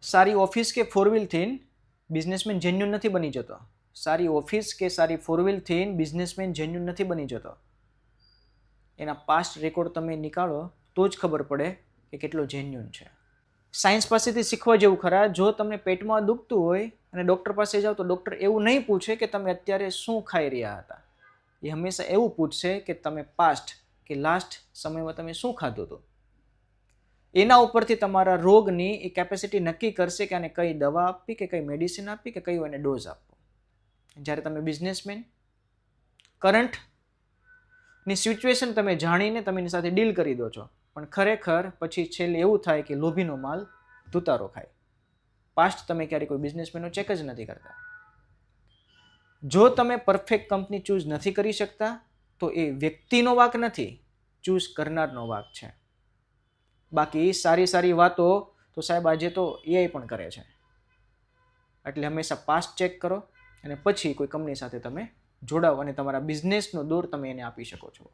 સારી ઓફિસ કે four વ્હીલથી businessman genuine નથી બની જતો. સારી ઓફિસ કે સારી ફોર વ્હીલથી બિઝનેસમેન જેન્યુન નથી બની જતો. એના પાસ્ટ રેકોર્ડ તમે નીકાળો તો જ ખબર પડે કે કેટલો જેન્યુન છે. સાયન્સ પાસેથી શીખવા જેવું ખરા. જો તમને પેટમાં દુખતું હોય અને ડૉક્ટર પાસે જાઓ તો ડૉક્ટર એવું નહીં પૂછે કે તમે અત્યારે શું ખાઈ રહ્યા હતા. એ હંમેશા એવું પૂછશે કે તમે પાસ્ટ કે લાસ્ટ સમયમાં તમે શું ખાધું હતું. એના ઉપરથી તમારા રોગની એ કેપેસિટી નક્કી કરશે કે આને કઈ દવા આપવી કે કઈ મેડિસિન આપવી કે કઈ એને ડોઝ આપવો. જ્યારે તમે બિઝનેસમેન કરંટની સિચ્યુએશન તમે જાણીને તમે એની સાથે ડીલ કરી દો છો, પણ ખરેખર પછી છેલ્લે એવું થાય કે લોભીનો માલ ધુતારો ખાય. પાસ્ટ તમે ક્યારેય કોઈ બિઝનેસમેનનો ચેક જ નથી કરતા. જો તમે પરફેક્ટ કંપની ચૂઝ નથી કરી શકતા તો એ વ્યક્તિનો વાંક નથી, ચૂઝ કરનારનો વાંક છે. બાકી સારી સારી વાતો તો સાહેબ આજે તો એઆઈ પણ કરે છે. એટલે હંમેશા પાસ્ટ ચેક કરો અને પછી કોઈ કંપની સાથે તમે જોડાઓ અને તમારા બિઝનેસનો દોર તમે એને આપી શકો છો.